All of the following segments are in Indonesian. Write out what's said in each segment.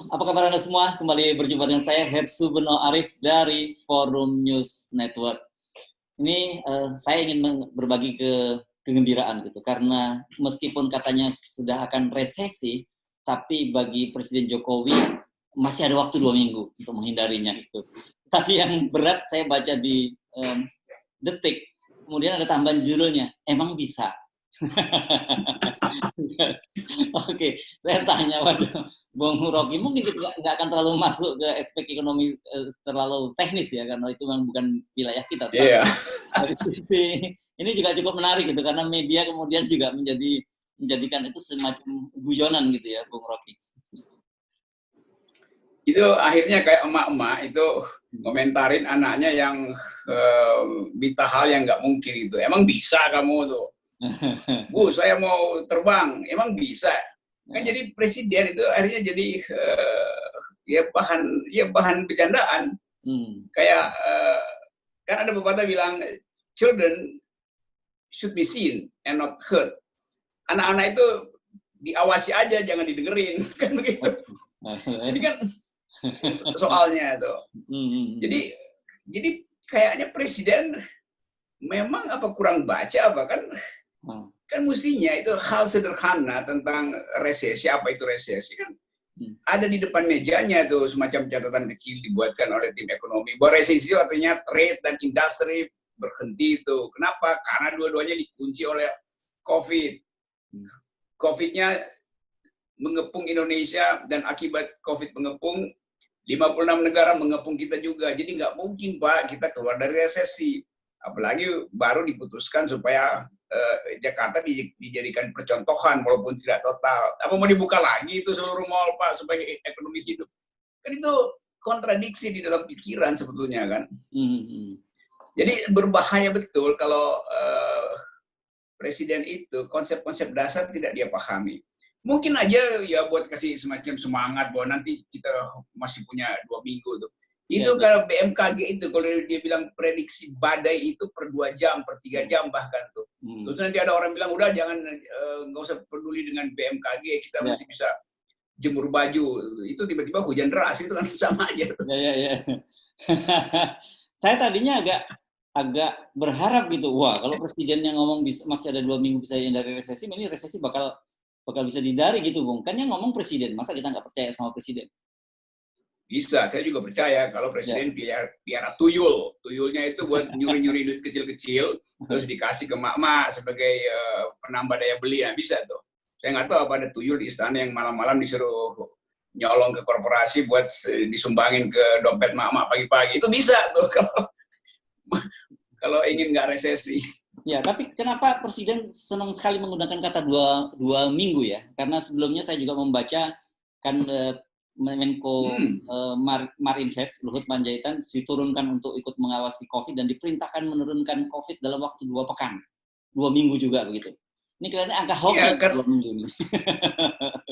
apa kabar Anda semua? Kembali berjumpa dengan saya, Hetsu Beno Arif dari Forum News Network. Ini saya ingin berbagi kegembiraan gitu, karena meskipun katanya sudah akan resesi, tapi bagi Presiden Jokowi masih ada waktu 2 minggu untuk menghindarinya itu. Tapi yang berat saya baca di Detik, kemudian ada tambahan judulnya, emang bisa. Yes. Oke, saya tanya, waduh, Bung Rocky, mungkin kita nggak akan terlalu masuk ke aspek ekonomi terlalu teknis ya, karena itu memang bukan wilayah kita. Iya. Dari sisi ini juga cukup menarik gitu, karena media kemudian juga menjadikan itu semacam guyonan gitu ya, Bung Rocky. Itu akhirnya kayak emak-emak itu komentarin anaknya yang minta hal yang nggak mungkin itu. Emang bisa kamu tuh? Bu, saya mau terbang. Emang bisa? Kan jadi presiden itu akhirnya jadi bahan bercandaan. Kayak kan ada pepatah bilang children should be seen and not heard. Anak-anak itu diawasi aja, jangan didengerin, kan begitu. Jadi kan soalnya itu. Jadi kayaknya presiden memang apa kurang baca apa kan mestinya itu hal sederhana tentang resesi, apa itu resesi kan ada di depan mejanya tuh, semacam catatan kecil dibuatkan oleh tim ekonomi bahwa resesi itu artinya trade dan industri berhenti itu. Kenapa? Karena dua-duanya dikunci oleh COVID-nya mengepung Indonesia, dan akibat COVID mengepung 56 negara mengepung kita juga. Jadi nggak mungkin Pak kita keluar dari resesi. Apalagi baru diputuskan supaya Jakarta dijadikan percontohan walaupun tidak total. Apa mau dibuka lagi itu seluruh mall Pak supaya ekonomi hidup? Kan itu kontradiksi di dalam pikiran sebetulnya kan. Jadi berbahaya betul kalau presiden itu konsep-konsep dasar tidak dia pahami. Mungkin aja ya buat kasih semacam semangat bahwa nanti kita masih punya 2 minggu tuh. Itu kalau BMKG itu, kalau dia bilang prediksi badai itu per 2 jam, per 3 jam bahkan tuh. Terus nanti ada orang bilang, udah jangan, nggak usah peduli dengan BMKG, kita masih bisa jemur baju. Itu tiba-tiba hujan deras, itu kan sama aja. Saya tadinya agak berharap gitu, wah kalau presiden yang ngomong masih ada 2 minggu bisa hindari resesi, ini resesi bakal bisa dihindari gitu, Bung. Kan yang ngomong presiden, masa kita nggak percaya sama presiden? Bisa, saya juga percaya kalau presiden piara tuyul. Tuyulnya itu buat nyuri-nyuri duit kecil-kecil, terus dikasih ke mak-mak sebagai penambah daya beli, ya bisa tuh. Saya nggak tahu apa ada tuyul di istana yang malam-malam disuruh nyolong ke korporasi buat disumbangin ke dompet mak-mak pagi-pagi. Itu bisa tuh kalau ingin nggak resesi. Ya, tapi kenapa presiden senang sekali menggunakan kata dua minggu ya? Karena sebelumnya saya juga membaca kan Menko Marinvest Luhut Panjaitan diturunkan untuk ikut mengawasi COVID dan diperintahkan menurunkan COVID dalam waktu 2 pekan, 2 minggu juga begitu. Ini kelihatannya angka hoki ya, 2 minggu ini.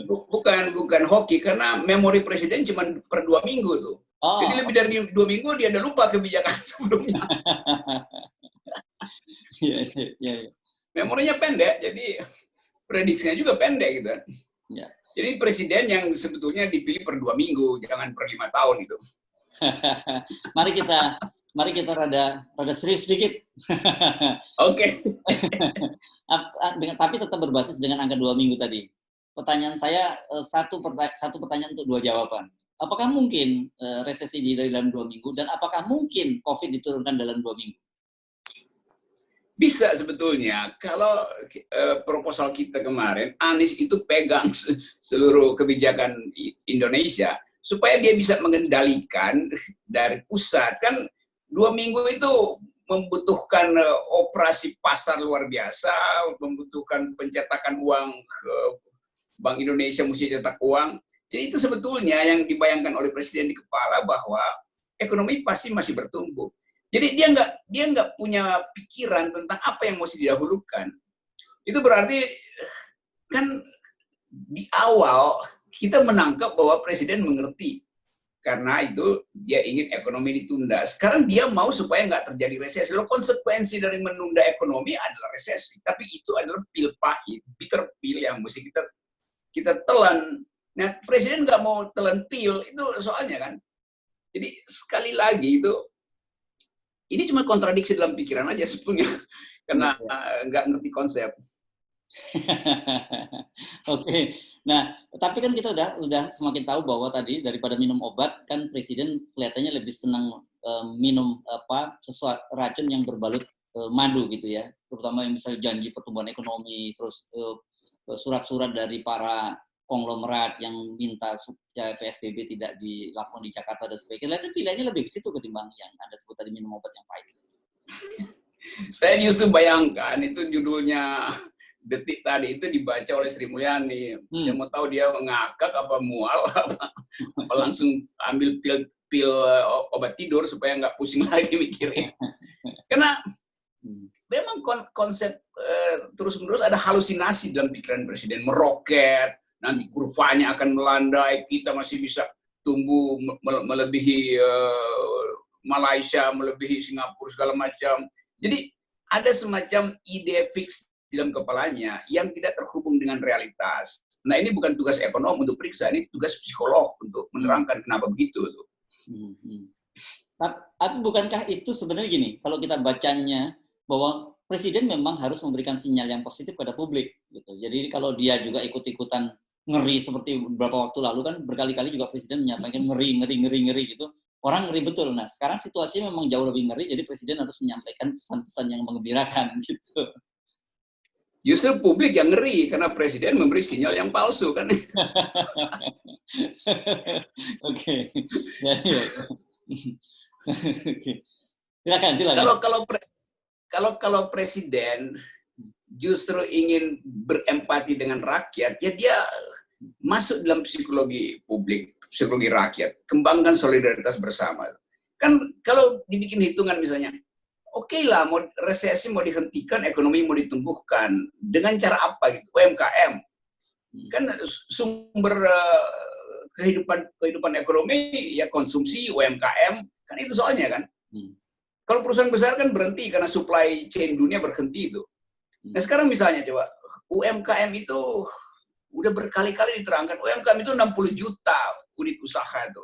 Bukan hoki, karena memori presiden cuma per 2 minggu tuh. Jadi lebih dari 2 minggu dia udah lupa kebijakan sebelumnya. Ya. Memorinya pendek, jadi prediksinya juga pendek gitu. Ya. Jadi presiden yang sebetulnya dipilih per 2 minggu, jangan per 5 tahun itu. Mari kita rada serius sedikit. Oke. Tapi tetap berbasis dengan angka 2 minggu tadi. Pertanyaan saya satu pertanyaan untuk 2 jawaban. Apakah mungkin resesi dari dalam 2 minggu, dan apakah mungkin COVID diturunkan dalam 2 minggu? Bisa sebetulnya, kalau proposal kita kemarin, Anies itu pegang seluruh kebijakan Indonesia, supaya dia bisa mengendalikan dari pusat. Kan 2 minggu itu membutuhkan operasi pasar luar biasa, membutuhkan pencetakan uang, Bank Indonesia mesti cetak uang. Jadi itu sebetulnya yang dibayangkan oleh Presiden di kepala, bahwa ekonomi pasti masih bertumbuh. Jadi dia nggak punya pikiran tentang apa yang mesti didahulukan. Itu berarti kan di awal kita menangkap bahwa presiden mengerti, karena itu dia ingin ekonomi ditunda. Sekarang dia mau supaya nggak terjadi resesi. Loh, konsekuensi dari menunda ekonomi adalah resesi. Tapi itu adalah pil pahit, bitter pill yang mesti kita telan. Nah, presiden nggak mau telan pil, itu soalnya kan. Jadi sekali lagi itu, ini cuma kontradiksi dalam pikiran aja sebetulnya, karena nggak ngerti konsep. Oke, nah tapi kan kita udah semakin tahu bahwa tadi daripada minum obat kan presiden kelihatannya lebih senang minum sesuatu racun yang berbalut madu gitu ya, terutama yang misalnya janji pertumbuhan ekonomi, terus surat-surat dari para konglomerat yang minta supaya PSBB tidak dilakukan di Jakarta dan sebagainya. Itu pilihannya lebih ke situ ketimbang yang Anda sebut tadi minum obat yang pahit. Saya justru bayangkan itu judulnya Detik tadi itu dibaca oleh Sri Mulyani. Dia mau tahu dia ngakak apa mual apa langsung ambil pil obat tidur supaya nggak pusing lagi mikirin. Karena memang konsep terus-menerus ada halusinasi dalam pikiran presiden, meroket, nanti kurvanya akan melandai, kita masih bisa tumbuh melebihi Malaysia, melebihi Singapura segala macam. Jadi ada semacam ide fix dalam kepalanya yang tidak terhubung dengan realitas. Nah, ini bukan tugas ekonom untuk periksa, ini tugas psikolog untuk menerangkan kenapa begitu. Tapi bukankah itu sebenarnya gini, kalau kita bacanya bahwa presiden memang harus memberikan sinyal yang positif pada publik, gitu. Jadi kalau dia juga ikut-ikutan ngeri seperti beberapa waktu lalu kan berkali-kali juga presiden menyampaikan ngeri gitu. Orang ngeri betul. Nah, sekarang situasinya memang jauh lebih ngeri, jadi presiden harus menyampaikan pesan-pesan yang menggembirakan gitu. Justru publik yang ngeri karena presiden memberi sinyal yang palsu kan. Oke. Silakan. Kalau presiden justru ingin berempati dengan rakyat, ya dia masuk dalam psikologi publik, psikologi rakyat, kembangkan solidaritas bersama. Kan kalau dibikin hitungan misalnya, oke lah, mau resesi mau dihentikan, ekonomi mau ditumbuhkan. Dengan cara apa gitu? UMKM. Kan sumber kehidupan ekonomi ya konsumsi, UMKM. Kan itu soalnya kan. Kalau perusahaan besar kan berhenti karena supply chain dunia berhenti itu. Nah sekarang misalnya coba, UMKM itu udah berkali-kali diterangkan, UMKM itu 60 juta unit usaha itu.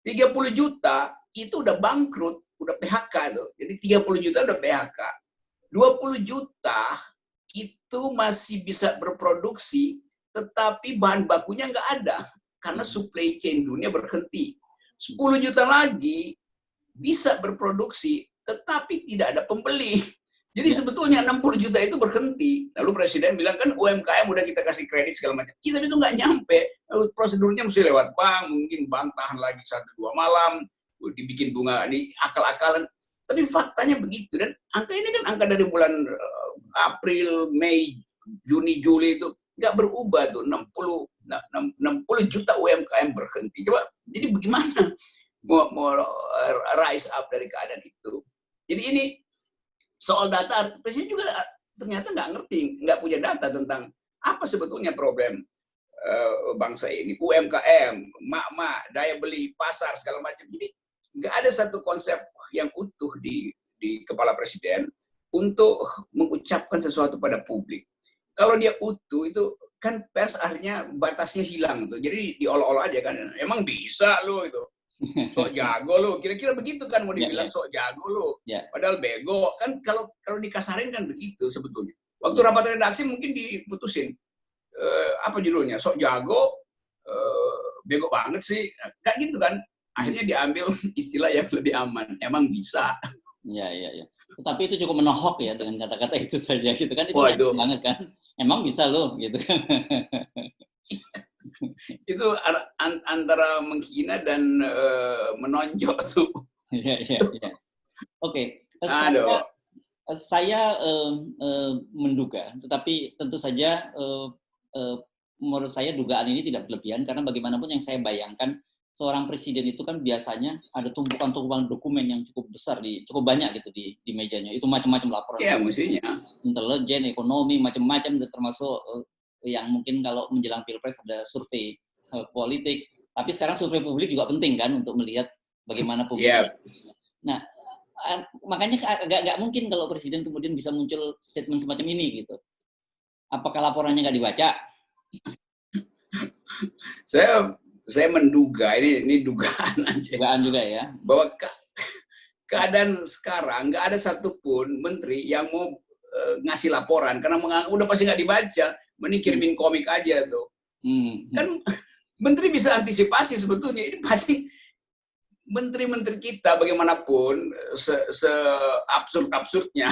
30 juta itu udah bangkrut, udah PHK tuh. Jadi 30 juta udah PHK. 20 juta itu masih bisa berproduksi, tetapi bahan bakunya nggak ada. Karena supply chain dunia berhenti. 10 juta lagi bisa berproduksi, tetapi tidak ada pembeli. Jadi sebetulnya 60 juta itu berhenti. Lalu presiden bilang kan UMKM udah kita kasih kredit segala macam. Kita itu nggak nyampe. Prosedurnya mesti lewat bank, mungkin bank tahan lagi 1-2 malam, dibikin bunga, di akal-akalan. Tapi faktanya begitu. Dan angka ini kan angka dari bulan April, Mei, Juni, Juli itu nggak berubah tuh. 60 juta UMKM berhenti. Coba, jadi bagaimana mau rise up dari keadaan itu? Jadi ini soal data, presiden juga ternyata nggak ngerti, nggak punya data tentang apa sebetulnya problem bangsa ini. UMKM, mak-mak, daya beli, pasar, segala macam. Jadi nggak ada satu konsep yang utuh di kepala presiden untuk mengucapkan sesuatu pada publik. Kalau dia utuh itu kan pers akhirnya batasnya hilang tuh. Jadi diolok-olok aja kan. Emang bisa lo itu. Sok jago lo, kira-kira begitu kan mau dibilang sok jago lo. Padahal bego kan, kalau dikasarin kan begitu sebetulnya. Waktu rapat redaksi mungkin diputusin apa judulnya, sok jago, bego banget sih, kayak gitu kan. Akhirnya diambil istilah yang lebih aman, emang bisa. Iya. Tetapi itu cukup menohok ya dengan kata-kata itu saja gitu kan, itu banget kan. Emang bisa lo gitu kan. Itu antara menghina dan menonjok tuh. Iya. Oke. Saya menduga, tetapi tentu saja menurut saya dugaan ini tidak berlebihan, karena bagaimanapun yang saya bayangkan, seorang presiden itu kan biasanya ada tumpukan-tumpukan dokumen yang cukup besar, cukup banyak gitu di mejanya. Itu macam-macam laporan. Iya, mestinya. Intelijen, ekonomi, macam-macam, termasuk yang mungkin kalau menjelang Pilpres ada survei politik. Tapi sekarang survei publik juga penting kan untuk melihat bagaimana publik. Nah, makanya nggak mungkin kalau presiden kemudian bisa muncul statement semacam ini gitu. Apakah laporannya nggak dibaca? saya menduga, ini dugaan aja, Dugaan juga ya. bahwa keadaan sekarang nggak ada satupun menteri yang mau ngasih laporan karena menganggap udah pasti nggak dibaca, mending kirimin komik aja tuh. Kan menteri bisa antisipasi sebetulnya. Ini pasti menteri-menteri kita bagaimanapun se-absurd-absurdnya,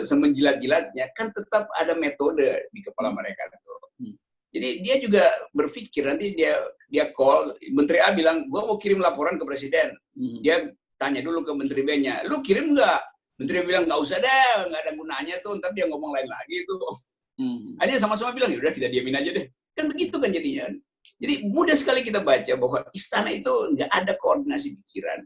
semenjilat-jilatnya, kan tetap ada metode di kepala mereka tuh. Jadi dia juga berpikir, nanti dia call, Menteri A bilang, gua mau kirim laporan ke Presiden. Dia tanya dulu ke Menteri B-nya, lu kirim nggak? Menteri bilang, nggak usah deh, nggak ada gunanya tuh, ntar dia ngomong lain lagi tuh. Akhirnya sama-sama bilang, ya udah kita diamin aja deh. Kan begitu kan jadinya. Jadi mudah sekali kita baca bahwa istana itu nggak ada koordinasi pikiran.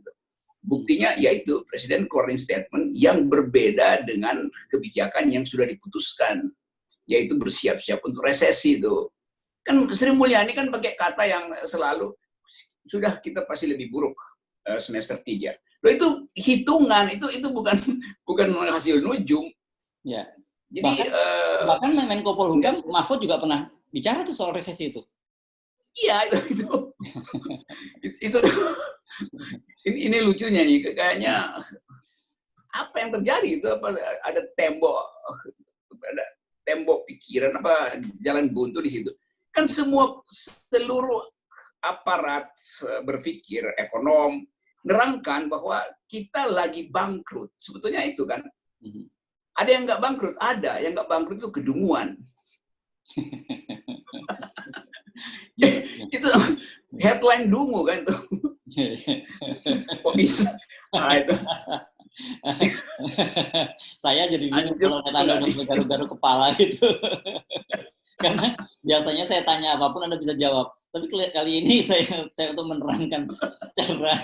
Buktinya yaitu Presiden keluarin statement yang berbeda dengan kebijakan yang sudah diputuskan, yaitu bersiap-siap untuk resesi itu. Kan Sri Mulyani kan pakai kata yang selalu, sudah kita pasti lebih buruk semester 3. Loh itu hitungan, itu bukan hasil nujum. Ya. Jadi bahkan Menko Polhukam Mahfud juga pernah bicara tuh soal resesi itu. Iya, itu ini lucunya nih, kayaknya apa yang terjadi itu, apa ada tembok pikiran, apa jalan buntu di situ. Kan seluruh aparat berpikir ekonom nerangkan bahwa kita lagi bangkrut. Sebetulnya itu kan. Ada yang nggak bangkrut, ada yang nggak bangkrut itu kedunguan. Itu headline dungu kan tuh. Kok bisa? Nah, itu. Saya jadi bingung kalau Anda udah garuk-garuk kepala gitu. Karena biasanya saya tanya apapun Anda bisa jawab. Tapi kali ini saya untuk menerangkan cara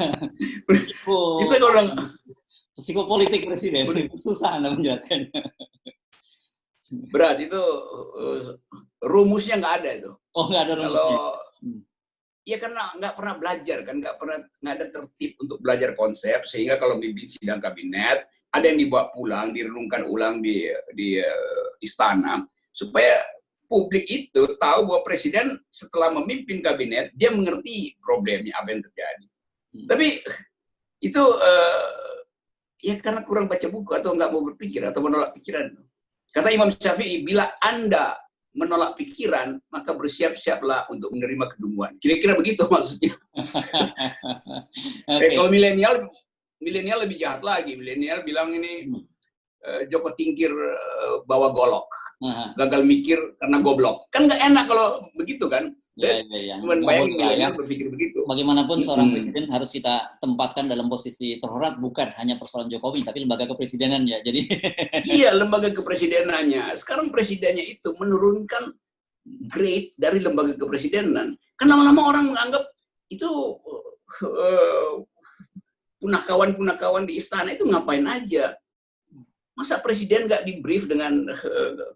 psikopolitik Presiden. Susah Anda menjelaskannya. Berat itu, rumusnya nggak ada itu. Oh, nggak ada rumusnya. Ya karena nggak pernah belajar kan, nggak ada tertib untuk belajar konsep, sehingga kalau mimpin sidang kabinet ada yang dibawa pulang, direnungkan ulang di istana, supaya publik itu tahu bahwa presiden setelah memimpin kabinet dia mengerti problemnya apa yang terjadi. Tapi itu ya karena kurang baca buku atau nggak mau berpikir atau menolak pikiran. Kata Imam Syafi'i, bila Anda menolak pikiran, maka bersiap-siaplah untuk menerima kedunguan. Kira-kira begitu maksudnya. Okay. Kalau milenial lebih jahat lagi. Milenial bilang ini Joko Tingkir bawa golok, gagal mikir karena goblok. Kan nggak enak kalau begitu kan. Cuman bayangin milenial berpikir begitu. Bagaimanapun seorang presiden harus kita tempatkan dalam posisi terhormat, bukan hanya persoalan Jokowi, tapi lembaga kepresidenan ya. Jadi iya, lembaga kepresidenannya. Sekarang presidennya itu menurunkan grade dari lembaga kepresidenan. Kan lama-lama orang menganggap itu punakawan-punakawan di istana itu ngapain aja. Masa presiden nggak di-brief dengan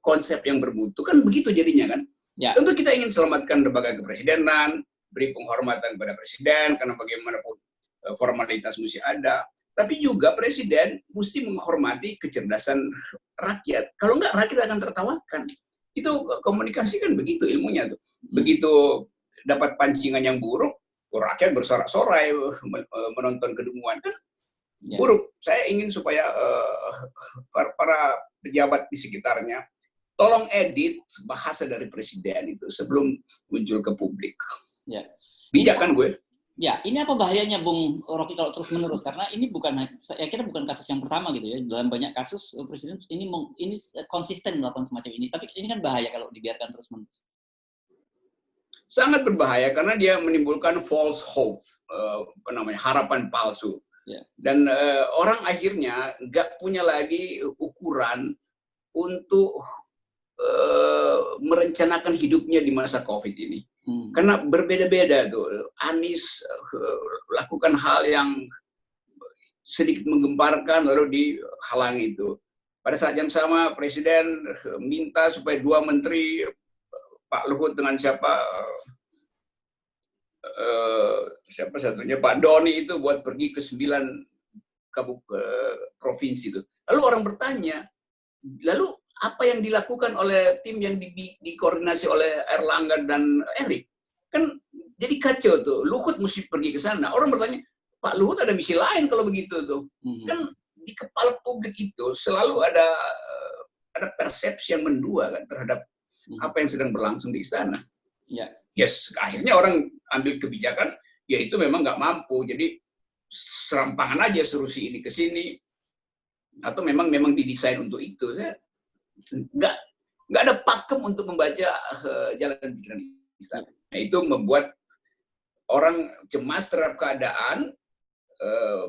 konsep yang bermutu? Kan begitu jadinya kan. Ya. Tentu kita ingin selamatkan lembaga kepresidenan, beri penghormatan kepada presiden, karena bagaimanapun formalitas mesti ada. Tapi juga presiden mesti menghormati kecerdasan rakyat. Kalau enggak, rakyat akan tertawakan. Itu komunikasi kan begitu ilmunya tuh. Begitu dapat pancingan yang buruk, rakyat bersorak-sorai menonton kedunguan kan. Buruk. Saya ingin supaya para pejabat di sekitarnya tolong edit bahasa dari presiden itu sebelum muncul ke publik. Ya. Bijak kan gue? Ya, ini apa bahayanya Bung Rocky kalau terus menerus? Karena ini saya kira bukan kasus yang pertama gitu ya. Dalam banyak kasus presiden ini konsisten melakukan semacam ini. Tapi ini kan bahaya kalau dibiarkan terus menerus. Sangat berbahaya karena dia menimbulkan false hope, harapan palsu. Ya. Dan orang akhirnya nggak punya lagi ukuran untuk merencanakan hidupnya di masa COVID ini. Karena berbeda-beda tuh. Anies lakukan hal yang sedikit menggemparkan lalu dihalangi itu. Pada saat yang sama Presiden minta supaya 2 menteri, Pak Luhut dengan siapa satunya, Pak Doni itu buat pergi ke 9 provinsi itu. Lalu orang bertanya, lalu apa yang dilakukan oleh tim yang dikoordinasi oleh Erlangga dan Erik? Kan jadi kacau tuh. Luhut mesti pergi ke sana. Orang bertanya, Pak Luhut ada misi lain kalau begitu tuh. Kan di kepala publik itu selalu ada persepsi yang mendua kan terhadap apa yang sedang berlangsung di istana. Ya. Yes, akhirnya orang ambil kebijakan, ya itu memang nggak mampu. Jadi serampangan aja suruh si ini ke sini. Atau memang didesain untuk itu. Nggak ada pakem untuk membaca jalan pikiran istana. Nah, itu membuat orang cemas terhadap keadaan,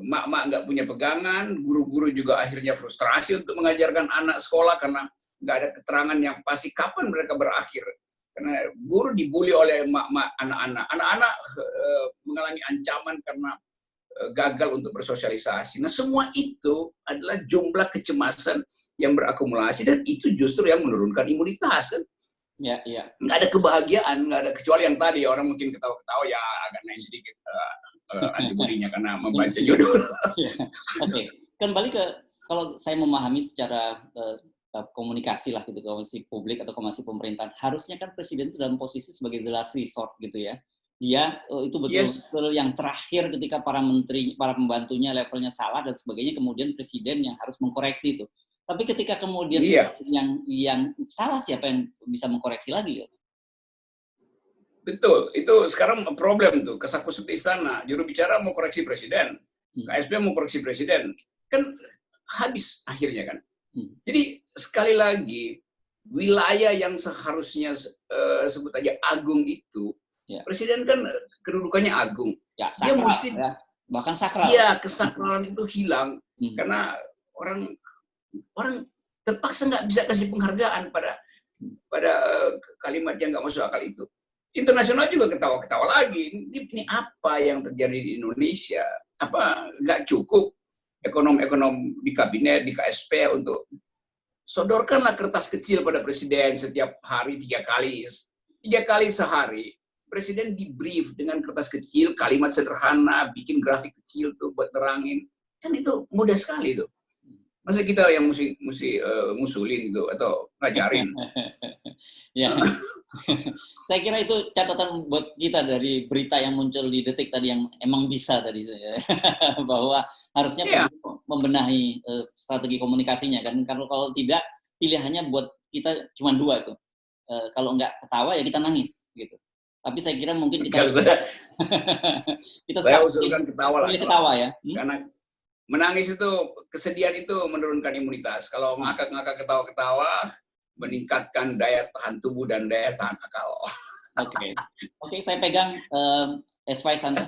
mak-mak nggak punya pegangan, guru-guru juga akhirnya frustrasi untuk mengajarkan anak sekolah karena nggak ada keterangan yang pasti kapan mereka berakhir. Karena guru dibully oleh mak-mak anak-anak. Anak-anak mengalami ancaman karena gagal untuk bersosialisasi. Nah, semua itu adalah jumlah kecemasan yang berakumulasi dan itu justru yang menurunkan imunitas kan. Ya, ya. Nggak ada kebahagiaan, nggak ada, kecuali yang tadi orang mungkin ketawa-ketawa ya agak naik sedikit antibodinya karena membaca judul. Oke, kembali ke kalau saya memahami secara komunikasi lah gitu, komunikasi publik atau komunikasi pemerintahan, harusnya kan presiden itu dalam posisi sebagai the last resort gitu ya. Dia itu betul-betul yang terakhir ketika para menteri, para pembantunya levelnya salah dan sebagainya, kemudian presiden yang harus mengkoreksi itu. Tapi ketika kemudian yang salah, siapa yang bisa mengkoreksi lagi? Betul, itu sekarang problem tuh, kesakusuk di istana. Juru bicara mau koreksi presiden, KSP mau koreksi presiden, kan habis akhirnya kan. Jadi sekali lagi, wilayah yang seharusnya sebut aja agung itu, presiden kan kedudukannya agung. Ya, sakral, dia mesti, ya. Bahkan sakral. Iya, kesakralan itu hilang karena orang terpaksa nggak bisa kasih penghargaan pada kalimat yang nggak masuk akal itu. Internasional juga ketawa-ketawa lagi. Ini apa yang terjadi di Indonesia? Apa nggak cukup ekonom-ekonom di kabinet, di KSP untuk sodorkanlah kertas kecil pada presiden setiap hari 3 kali. 3 kali sehari. Presiden di brief dengan kertas kecil, kalimat sederhana, bikin grafik kecil tuh buat terangin. Kan itu mudah sekali tuh. Masa kita yang mesti ngusulin gitu atau ngajarin. Ya. Saya kira itu catatan buat kita dari berita yang muncul di Detik tadi yang emang bisa tadi bahwa harusnya membenahi strategi komunikasinya kan, kalau tidak pilihannya buat kita cuma 2 itu. Kalau nggak ketawa ya kita nangis gitu. Tapi saya kira mungkin kita saya usulkan ketawa lah. Ketawa ya. Karena menangis itu, kesedihan itu menurunkan imunitas. Kalau ngakak-ngakak ketawa-ketawa, meningkatkan daya tahan tubuh dan daya tahan akal. Oke, saya pegang advice Anda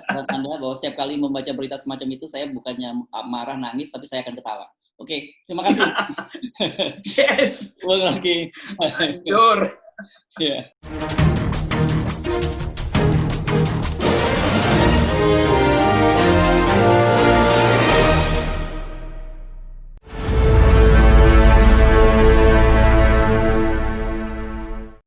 bahwa setiap kali membaca berita semacam itu, saya bukannya marah, nangis, tapi saya akan ketawa. Oke, terima kasih. Yes. Ulang lagi. Hancur. Yeah.